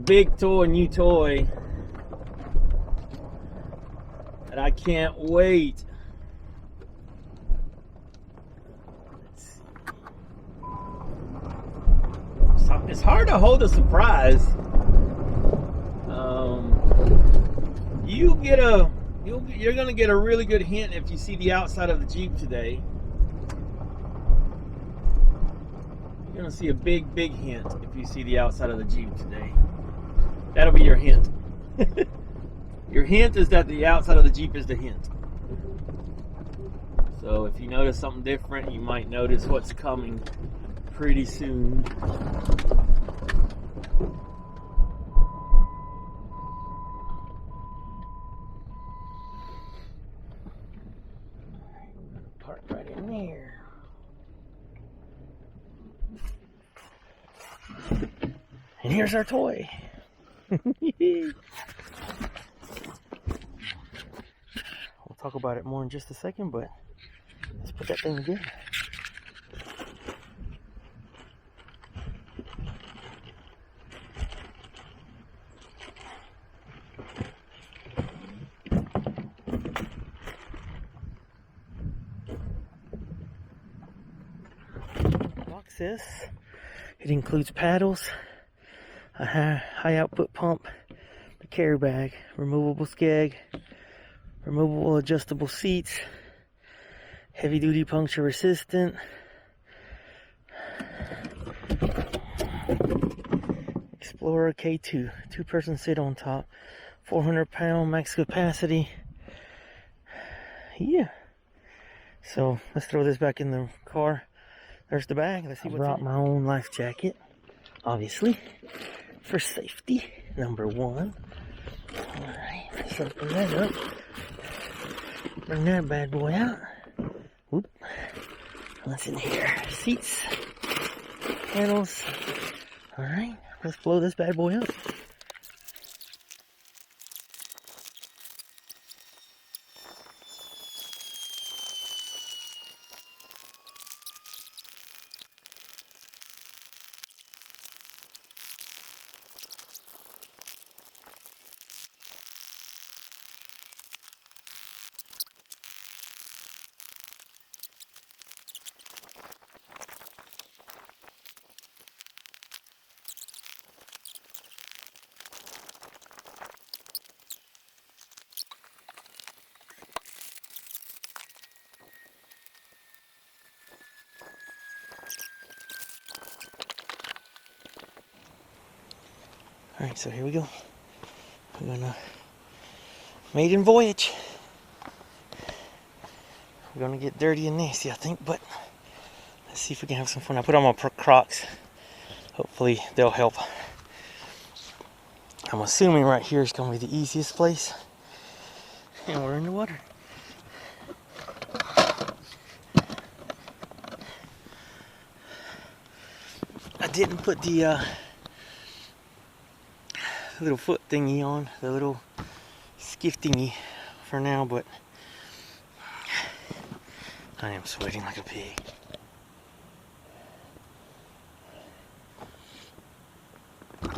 big toy, new toy that I can't wait. It's hard to hold a surprise. You're gonna get a really good hint if you see the outside of the Jeep today. You're gonna see a big hint if you see the outside of the Jeep today. That'll be your hint. Your hint is that the outside of the Jeep is the hint. So if you notice something different, you might notice what's coming pretty soon. Park right in there. And here's our toy. We'll talk about it more in just a second, but let's put that thing together. Box this. It includes paddles, a high output pump, the carry bag, removable skeg, removable adjustable seats, heavy duty puncture resistant, Explorer K2, 2-person sit on top, 400-pound max capacity. Yeah. So let's throw this back in the car. There's the bag. Let's see what's in it. I brought my own life jacket, obviously, for safety, number one. Alright, let's open that up. Bring that bad boy out. Whoop. What's in here? Seats, panels. Alright, let's blow this bad boy up. Alright, so here we go. We're gonna maiden voyage. We're gonna get dirty and nasty, I think, but let's see if we can have some fun. I put on my Crocs. Hopefully they'll help. I'm assuming right here is gonna be the easiest place. And we're in the water. I didn't put the little foot thingy on, the little skiff thingy for now, but I am sweating like a pig.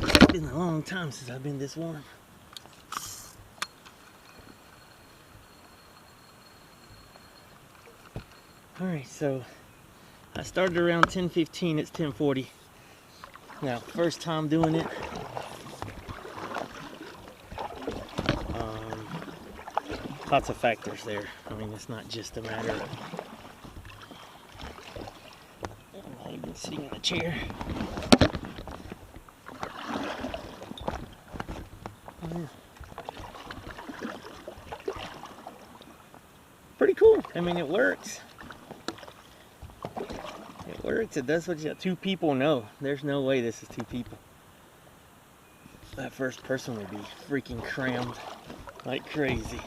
It's been a long time since I've been this warm. Alright, so I started around 10:15, it's 10:40. Now, first time doing it. Lots of factors there. I mean, it's not just a matter of not even sitting in a chair. Pretty cool. I mean, it works. It works. It does what you got. 2 people. No, there's no way this is 2 people. That first person would be freaking crammed like crazy.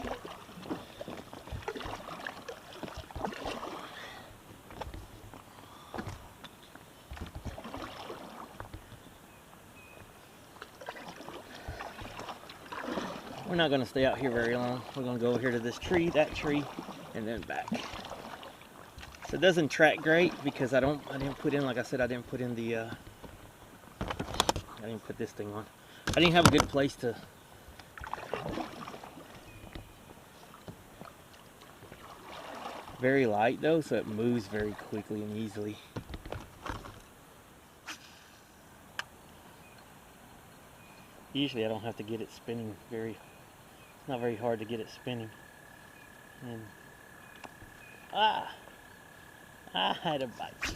We're not going to stay out here very long. We're going to go here to this tree, that tree, and then back. So it doesn't track great because I didn't put in, like I said, I didn't put in the, I didn't put this thing on. I didn't have a good place to. Very light though, so it moves very quickly and easily. Usually I don't have to get it spinning it's not very hard to get it spinning. And I had a bite.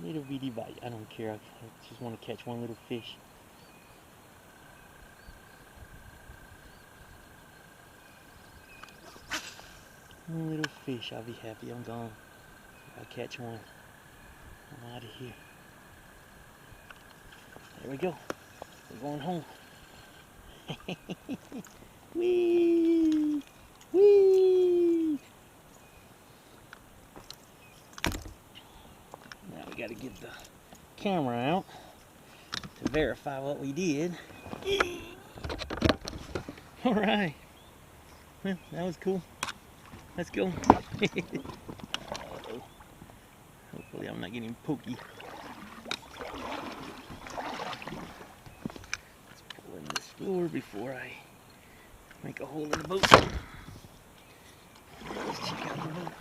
Little bitty bite. I don't care. I just want to catch one little fish. One little fish. I'll be happy. I'm gone. I'll catch one. I'm out of here. There we go. We're going home. Whee! Whee! Now we got to get the camera out to verify what we did. All right. Well, that was cool. Let's go. Hopefully I'm not getting pokey. Let's pull in this floor before I make a hole in the boat. Let's check out the boat.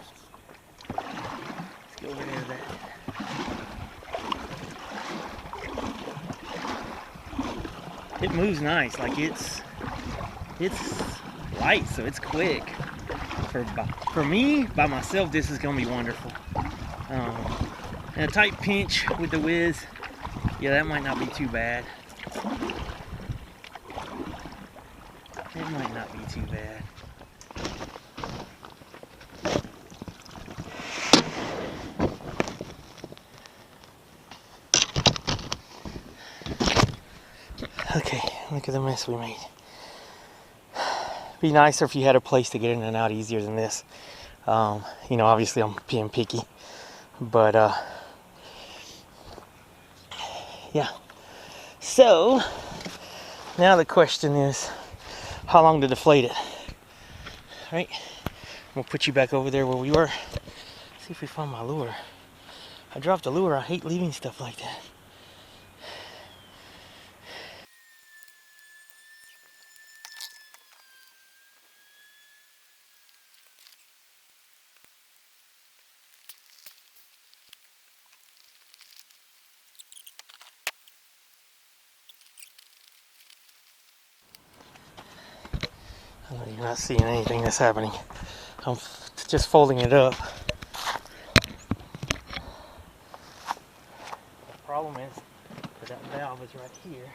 Let's go over there to that. It moves nice, like it's light, so it's quick. For me, by myself, this is gonna be wonderful. And a tight pinch with the whiz, yeah, that might not be too bad. It might not be too bad. Okay, look at the mess we made. Be nicer if you had a place to get in and out easier than this. You know, obviously I'm being picky, but yeah. So now the question is, how long to deflate it? Right? We'll put you back over there where we were. See if we found my lure. I dropped the lure. I hate leaving stuff like that. You're not seeing anything that's happening. I'm just folding it up. The problem is that valve is right here.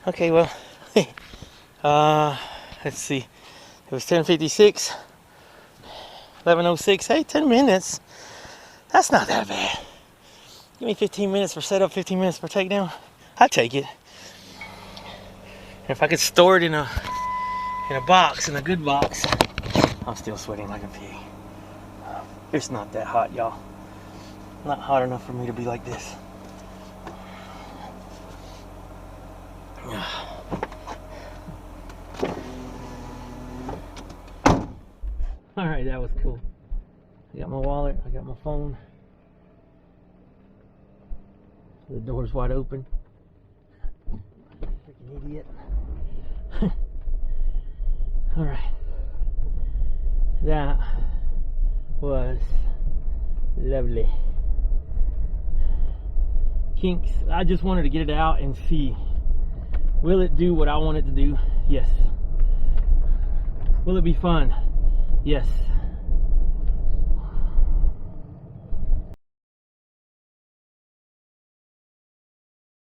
Okay, well, let's see. It was 10:56, 11:06. Hey, 10 minutes. That's not that bad. Give me 15 minutes for setup, 15 minutes for takedown. I'd take it. And if I could store it in a box, in a good box. I'm still sweating like a pig. It's not that hot, y'all. Not hot enough for me to be like this. Alright, that was cool. I got my wallet, I got my phone. The door's wide open. Freaking idiot. Alright. That was lovely. Kinks. I just wanted to get it out and see. Will it do what I want it to do? Yes. Will it be fun? Yes.